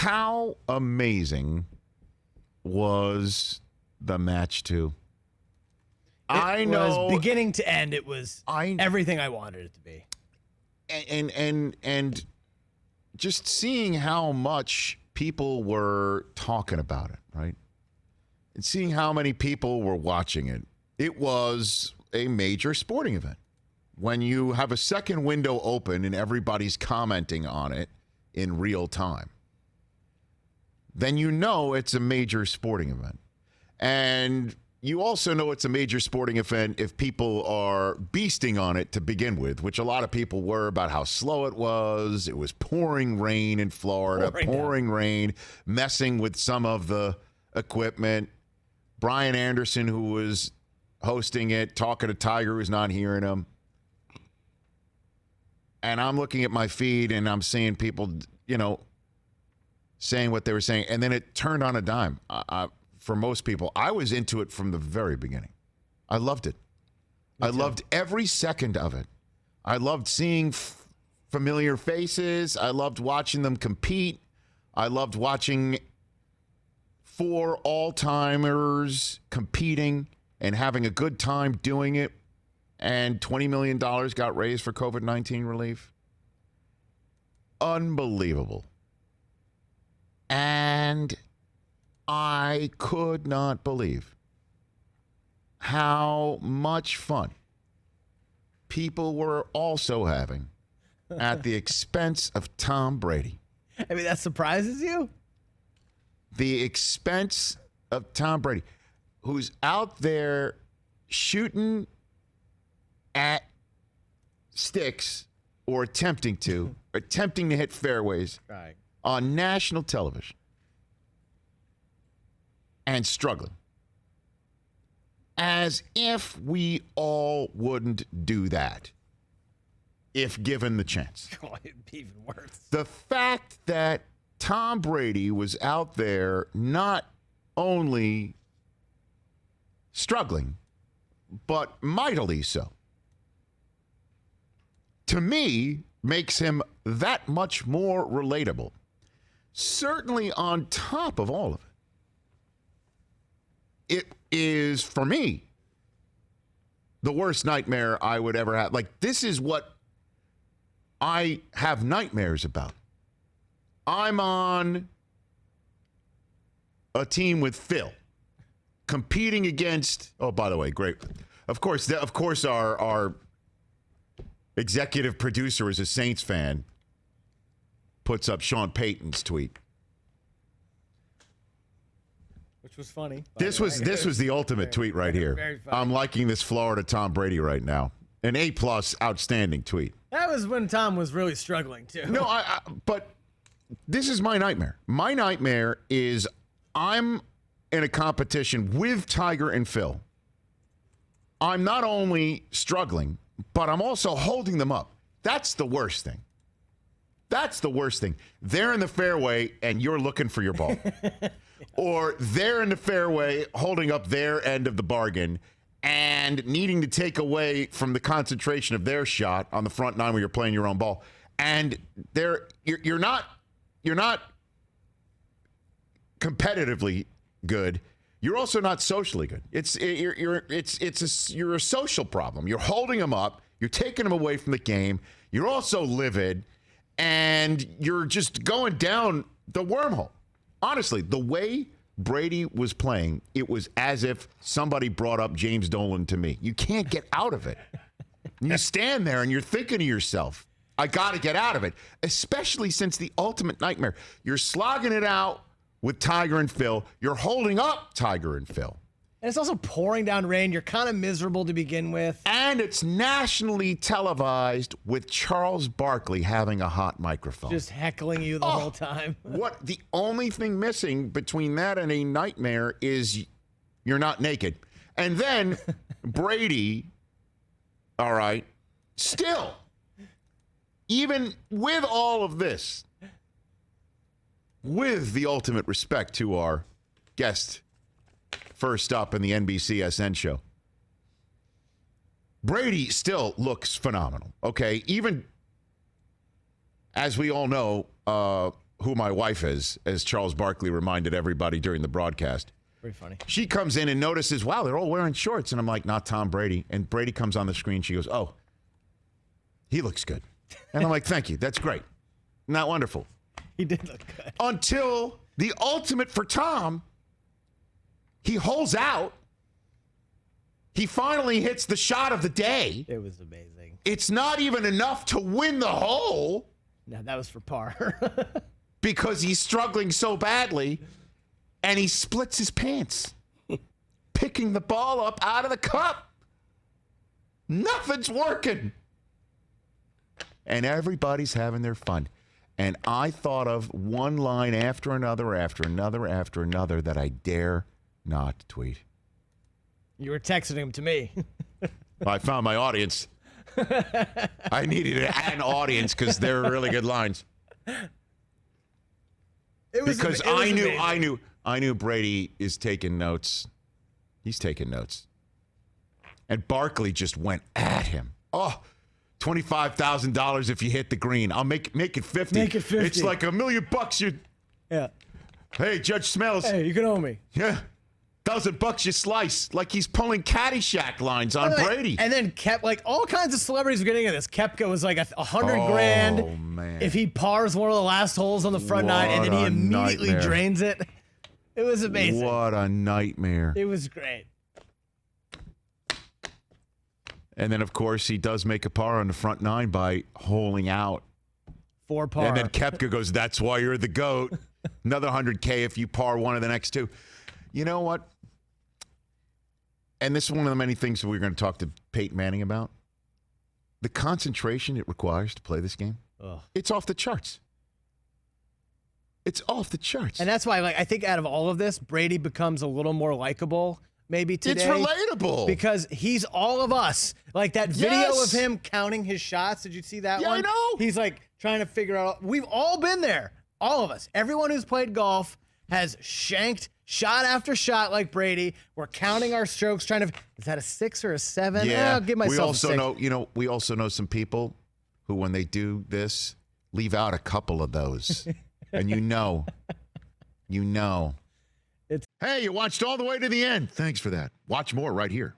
How amazing was the match, too? I know. Was beginning to end, it was everything I wanted it to be. And just seeing how much people were talking about it, right? And seeing how many people were watching it. It was a major sporting event. When you have a second window open and everybody's commenting on it in real time, then you know it's a major sporting event. And you also know it's a major sporting event if people are beasting on it to begin with, which a lot of people were about how slow it was. It was pouring rain in Florida, pouring rain, messing with some of the equipment. Brian Anderson, who was hosting it, talking to Tiger, who's not hearing him. And I'm looking at my feed and I'm seeing people, saying what they were saying. And then it turned on a dime. For most people, I was into it from the very beginning. I loved it. I loved every second of it. I loved seeing familiar faces. I loved watching them compete. I loved watching 4 all-timers competing and having a good time doing it. And $20 million got raised for COVID-19 relief. Unbelievable. And I could not believe how much fun people were also having at the expense of Tom Brady. I mean, that surprises you? The expense of Tom Brady, who's out there shooting at sticks or attempting to hit fairways on national television. And struggling. As if we all wouldn't do that if given the chance. Oh, it'd be even worse. The fact that Tom Brady was out there not only struggling, but mightily so, to me, makes him that much more relatable. Certainly on top of all of it. It is, for me, the worst nightmare I would ever have. Like, this is what I have nightmares about. I'm on a team with Phil, competing against, oh, by the way, great. Of course, our executive producer is a Saints fan, puts up Sean Peyton's tweet. Which was funny. This was the ultimate tweet right here. Very funny. I'm liking this Florida Tom Brady right now. An A+ outstanding tweet. That was when Tom was really struggling too. No, but this is my nightmare. My nightmare is I'm in a competition with Tiger and Phil. I'm not only struggling, but I'm also holding them up. That's the worst thing. That's the worst thing. They're in the fairway and you're looking for your ball. Or they're in the fairway holding up their end of the bargain and needing to take away from the concentration of their shot on the front nine where you're playing your own ball. And you're not competitively good. You're also not socially good. You're a social problem. You're holding them up. You're taking them away from the game. You're also livid, and you're just going down the wormhole. Honestly, the way Brady was playing, it was as if somebody brought up James Dolan to me. You can't get out of it. You stand there and you're thinking to yourself, I got to get out of it, especially since the ultimate nightmare. You're slogging it out with Tiger and Phil. You're holding up Tiger and Phil. And it's also pouring down rain. You're kind of miserable to begin with. And it's nationally televised with Charles Barkley having a hot microphone. Just heckling you the whole time. What the only thing missing between that and a nightmare is you're not naked. And then Brady, all right, still, even with all of this, with the ultimate respect to our guest first up in the NBCSN show, Brady still looks phenomenal, okay? Even, as we all know, who my wife is, as Charles Barkley reminded everybody during the broadcast. Pretty funny. She comes in and notices, wow, they're all wearing shorts. And I'm like, not Tom Brady. And Brady comes on the screen. She goes, oh, he looks good. And I'm like, thank you. That's great. Not wonderful. He did look good. Until the ultimate for Tom, he holds out. He finally hits the shot of the day. It was amazing. It's not even enough to win the hole. No, that was for par. Because he's struggling so badly, and he splits his pants, picking the ball up out of the cup. Nothing's working. And everybody's having their fun. And I thought of one line after another that I dare not tweet. You were texting him to me. I found my audience. I needed an audience because they're really good lines. Because I knew Brady is taking notes. He's taking notes. And Barkley just went at him. Oh, $25,000 if you hit the green. I'll make it 50. Make it 50. It's like $1 million bucks. Yeah. Hey, Judge Smells. Hey, you can owe me. Yeah. $1,000 you slice. Like he's pulling Caddyshack lines on Brady. And then all kinds of celebrities were getting into this. Koepka was like $100,000. Oh, man. If he pars one of the last holes on the front nine, and then he immediately drains it. It was amazing. What a nightmare. It was great. And then, of course, he does make a par on the front nine by holing out. 4 par. And then Koepka goes, that's why you're the GOAT. Another $100K if you par one of the next two. You know what? And this is one of the many things that we're going to talk to Peyton Manning about. The concentration it requires to play this game, it's off the charts. It's off the charts. And that's why, I think out of all of this, Brady becomes a little more likable maybe today. It's relatable. Because he's all of us. Like that video of him counting his shots. Did you see that one? I know. He's trying to figure out. We've all been there. All of us. Everyone who's played golf has shanked shot after shot like Brady. We're counting our strokes, trying to. Is that a 6 or a 7? Yeah. I'll give myself we also a 6. know. We also know some people who, when they do this, leave out a couple of those, and you know. Hey, you watched all the way to the end. Thanks for that. Watch more right here.